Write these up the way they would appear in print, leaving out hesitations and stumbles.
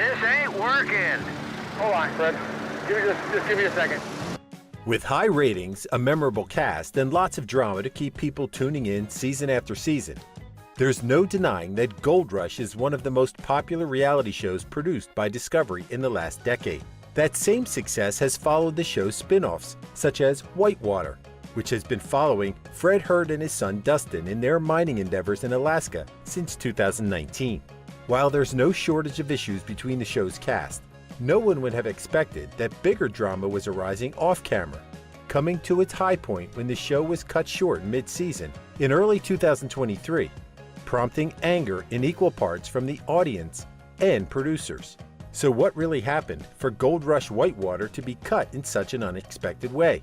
This ain't working. Hold on, Fred. Just give me a second. With high ratings, a memorable cast, and lots of drama to keep people tuning in season after season, there's no denying that Gold Rush is one of the most popular reality shows produced by Discovery in the last decade. That same success has followed the show's spin-offs, such as Whitewater, which has been following Fred Hurd and his son Dustin in their mining endeavors in Alaska since 2019. While there's no shortage of issues between the show's cast, no one would have expected that bigger drama was arising off-camera, coming to its high point when the show was cut short mid-season in early 2023, prompting anger in equal parts from the audience and producers. So what really happened for Gold Rush Whitewater to be cut in such an unexpected way?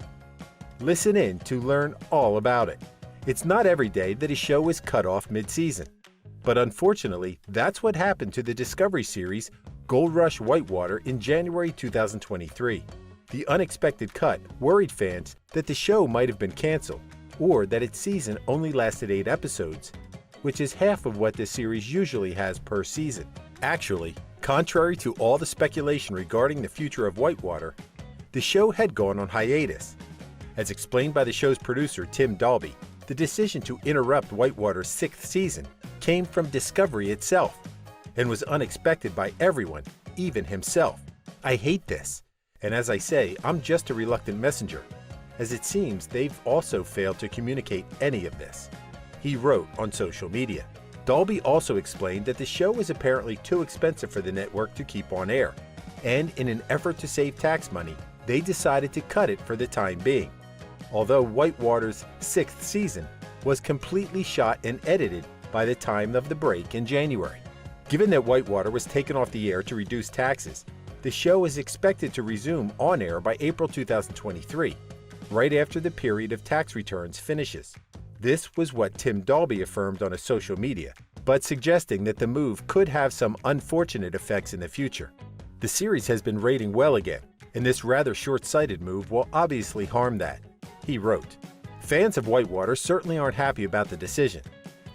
Listen in to learn all about it. It's not every day that a show is cut off mid-season, but unfortunately, that's what happened to the Discovery series Gold Rush Whitewater in January 2023. The unexpected cut worried fans that the show might have been canceled, or that its season only lasted 8 episodes, which is half of what this series usually has per season. Actually, contrary to all the speculation regarding the future of Whitewater, the show had gone on hiatus. As explained by the show's producer Tim Dalby, the decision to interrupt Whitewater's 6th season came from Discovery itself, and was unexpected by everyone, even himself. I hate this, and as I say, I'm just a reluctant messenger, as it seems they've also failed to communicate any of this, he wrote on social media. Dalby also explained that the show was apparently too expensive for the network to keep on air, and in an effort to save tax money, they decided to cut it for the time being. Although Whitewater's 6th season was completely shot and edited by the time of the break in January. Given that Whitewater was taken off the air to reduce taxes, the show is expected to resume on air by April 2023, right after the period of tax returns finishes. This was what Tim Dalby affirmed on his social media, but suggesting that the move could have some unfortunate effects in the future. The series has been rating well again, and this rather short-sighted move will obviously harm that, he wrote. Fans of Whitewater certainly aren't happy about the decision,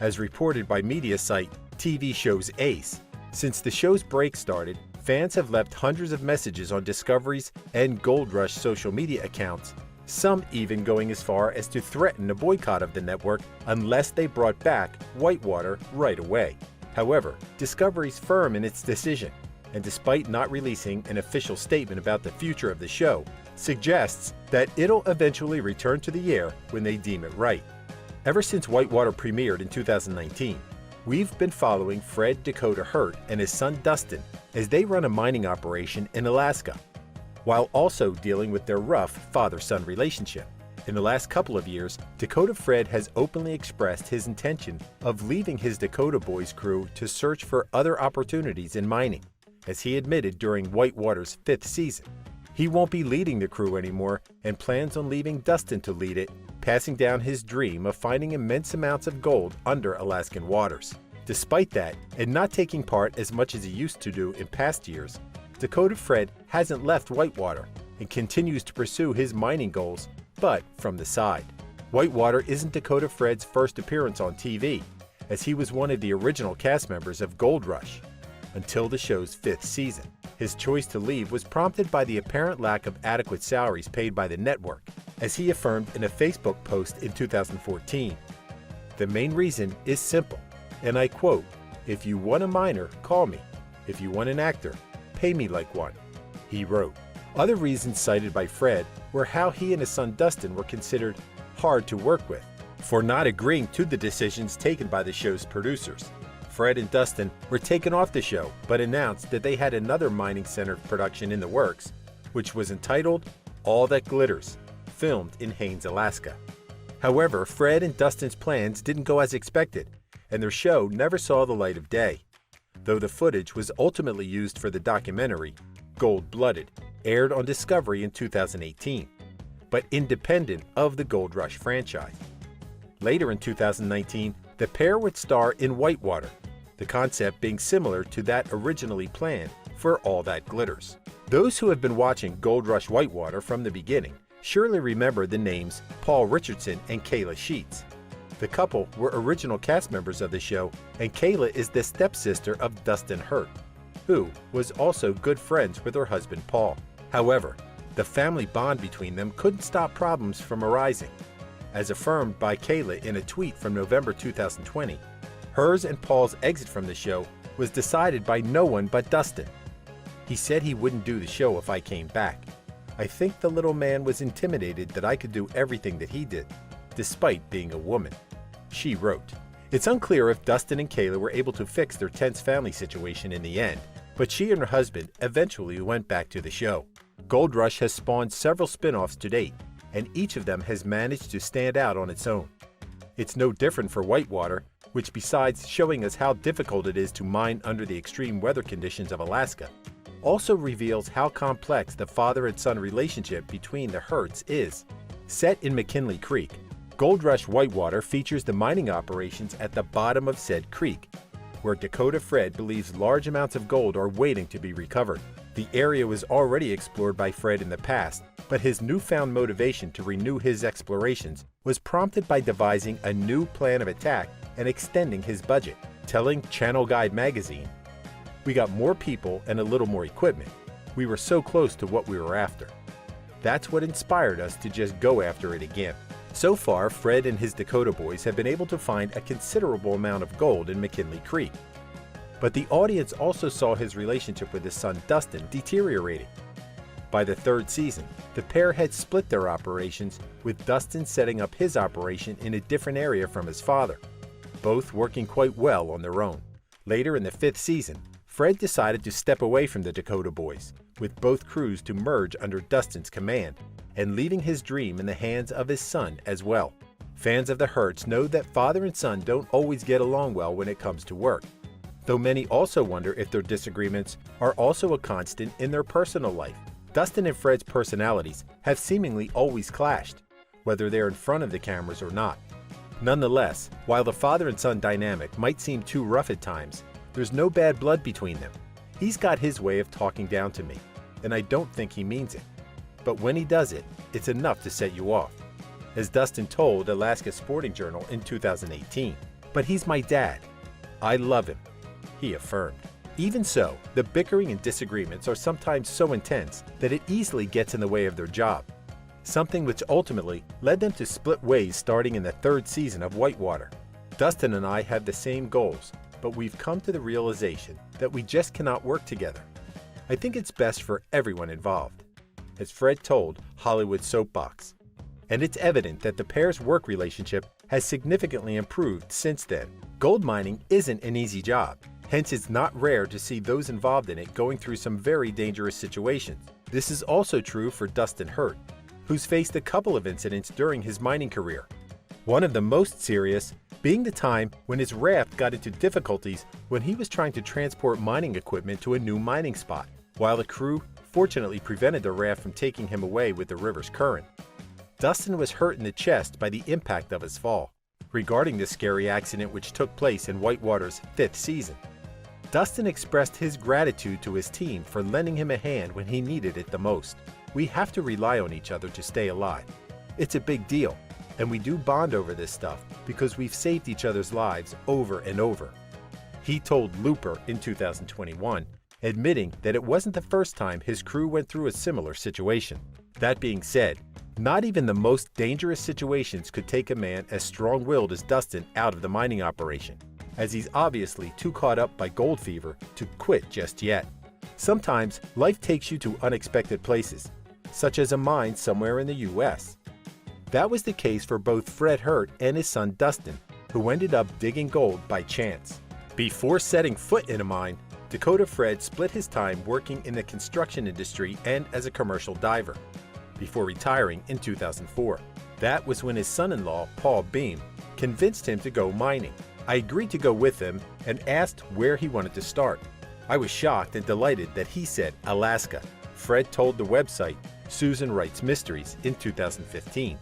as reported by media site TV Shows Ace. Since the show's break started, fans have left hundreds of messages on Discovery's and Gold Rush social media accounts, some even going as far as to threaten a boycott of the network unless they brought back Whitewater right away. However, Discovery's firm in its decision, and despite not releasing an official statement about the future of the show, suggests that it'll eventually return to the air when they deem it right. Ever since Whitewater premiered in 2019, we've been following Fred Dakota Hurt and his son Dustin as they run a mining operation in Alaska, while also dealing with their rough father-son relationship. In the last couple of years, Dakota Fred has openly expressed his intention of leaving his Dakota Boys crew to search for other opportunities in mining, as he admitted during Whitewater's 5th season. He won't be leading the crew anymore and plans on leaving Dustin to lead it, passing down his dream of finding immense amounts of gold under Alaskan waters. Despite that, and not taking part as much as he used to do in past years, Dakota Fred hasn't left Whitewater and continues to pursue his mining goals, but from the side. Whitewater isn't Dakota Fred's first appearance on TV, as he was one of the original cast members of Gold Rush, until the show's 5th season. His choice to leave was prompted by the apparent lack of adequate salaries paid by the network, as he affirmed in a Facebook post in 2014. The main reason is simple, and I quote, "If you want a miner, call me. If you want an actor, pay me like one," he wrote. Other reasons cited by Fred were how he and his son Dustin were considered hard to work with for not agreeing to the decisions taken by the show's producers. Fred and Dustin were taken off the show, but announced that they had another mining-centered production in the works, which was entitled All That Glitters, filmed in Haines, Alaska. However, Fred and Dustin's plans didn't go as expected, and their show never saw the light of day, though the footage was ultimately used for the documentary Gold-Blooded, aired on Discovery in 2018, but independent of the Gold Rush franchise. Later in 2019, the pair would star in Whitewater, the concept being similar to that originally planned for All That Glitters. Those who have been watching Gold Rush Whitewater from the beginning surely remember the names Paul Richardson and Kayla Sheets. The couple were original cast members of the show, and Kayla is the stepsister of Dustin Hurt. who was also good friends with her husband Paul. However, the family bond between them couldn't stop problems from arising. As affirmed by Kayla in a tweet from November 2020, hers and Paul's exit from the show was decided by no one but Dustin. He said he wouldn't do the show if I came back. I think the little man was intimidated that I could do everything that he did, despite being a woman. She wrote. It's unclear if Dustin and Kayla were able to fix their tense family situation in the end, but she and her husband eventually went back to the show. Gold Rush has spawned several spin-offs to date, and each of them has managed to stand out on its own. It's no different for Whitewater, which besides showing us how difficult it is to mine under the extreme weather conditions of Alaska, also reveals how complex the father and son relationship between the Hurts is. Set in McKinley Creek, Gold Rush Whitewater features the mining operations at the bottom of said creek, where Dakota Fred believes large amounts of gold are waiting to be recovered. The area was already explored by Fred in the past, but his newfound motivation to renew his explorations was prompted by devising a new plan of attack and extending his budget. Telling Channel Guide magazine, "We got more people and a little more equipment. We were so close to what we were after. That's what inspired us to just go after it again." So far, Fred and his Dakota boys have been able to find a considerable amount of gold in McKinley Creek. But the audience also saw his relationship with his son Dustin deteriorating. By the third season, the pair had split their operations, with Dustin setting up his operation in a different area from his father, both working quite well on their own. Later in the fifth season, Fred decided to step away from the Dakota boys, with both crews to merge under Dustin's command, and leaving his dream in the hands of his son as well. Fans of the Hurts know that father and son don't always get along well when it comes to work, though many also wonder if their disagreements are also a constant in their personal life. Dustin and Fred's personalities have seemingly always clashed, whether they're in front of the cameras or not. Nonetheless, while the father and son dynamic might seem too rough at times, there's no bad blood between them. He's got his way of talking down to me, and I don't think he means it. But when he does it, it's enough to set you off. As Dustin told Alaska Sporting Journal in 2018, "But he's my dad. I love him," he affirmed. Even so, the bickering and disagreements are sometimes so intense that it easily gets in the way of their job, something which ultimately led them to split ways starting in the third season of Whitewater. Dustin and I have the same goals, but we've come to the realization that we just cannot work together. I think it's best for everyone involved, as Fred told Hollywood Soapbox. And it's evident that the pair's work relationship has significantly improved since then. Gold mining isn't an easy job, hence it's not rare to see those involved in it going through some very dangerous situations. This is also true for Dustin Hurt, who's faced a couple of incidents during his mining career. One of the most serious being the time when his raft got into difficulties when he was trying to transport mining equipment to a new mining spot, while the crew fortunately prevented the raft from taking him away with the river's current. Dustin was hurt in the chest by the impact of his fall. Regarding this scary accident which took place in Whitewater's fifth season, Dustin expressed his gratitude to his team for lending him a hand when he needed it the most. "We have to rely on each other to stay alive. It's a big deal, and we do bond over this stuff because we've saved each other's lives over and over," he told Looper in 2021, admitting that it wasn't the first time his crew went through a similar situation. That being said, not even the most dangerous situations could take a man as strong-willed as Dustin out of the mining operation, as he's obviously too caught up by gold fever to quit just yet. Sometimes life takes you to unexpected places, such as a mine somewhere in the US. That was the case for both Fred Hurt and his son Dustin, who ended up digging gold by chance. Before setting foot in a mine, Dakota Fred split his time working in the construction industry and as a commercial diver, before retiring in 2004. That was when his son-in-law, Paul Beam, convinced him to go mining. I agreed to go with him and asked where he wanted to start. I was shocked and delighted that he said Alaska, Fred told the website Susan Writes Mysteries in 2015,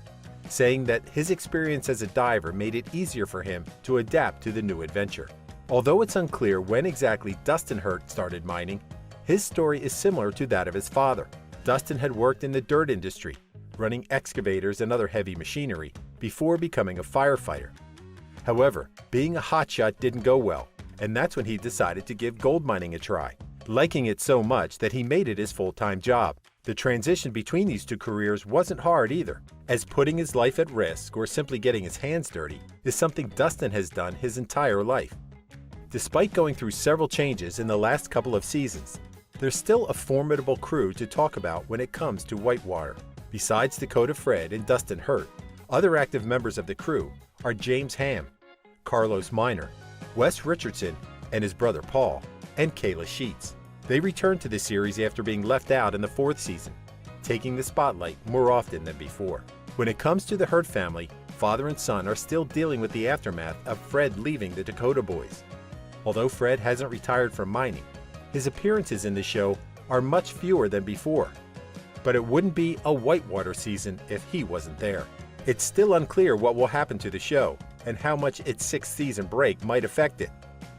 saying that his experience as a diver made it easier for him to adapt to the new adventure. Although it's unclear when exactly Dustin Hurt started mining, his story is similar to that of his father. Dustin had worked in the dirt industry, running excavators and other heavy machinery, before becoming a firefighter. However, being a hotshot didn't go well, and that's when he decided to give gold mining a try. liking it so much that he made it his full-time job. The transition between these two careers wasn't hard either, as putting his life at risk or simply getting his hands dirty is something Dustin has done his entire life. Despite going through several changes in the last couple of seasons, there's still a formidable crew to talk about when it comes to Whitewater. Besides Dakota Fred and Dustin Hurt, other active members of the crew are James Ham, Carlos Miner, Wes Richardson and his brother Paul, and Kayla Sheets. They returned to the series after being left out in the 4th season, taking the spotlight more often than before. When it comes to the Hurt family, father and son are still dealing with the aftermath of Fred leaving the Dakota Boys. Although Fred hasn't retired from mining, his appearances in the show are much fewer than before. But it wouldn't be a Whitewater season if he wasn't there. It's still unclear what will happen to the show and how much its 6th season break might affect it.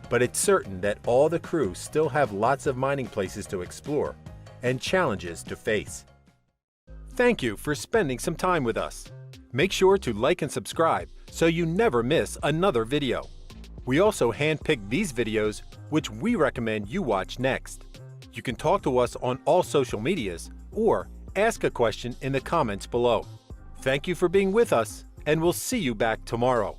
But it's certain that all the crew still have lots of mining places to explore and challenges to face. Thank you for spending some time with us. Make sure to like and subscribe so you never miss another video. We also handpick these videos which we recommend you watch next. You can talk to us on all social medias or ask a question in the comments below. Thank you for being with us, and we'll see you back tomorrow.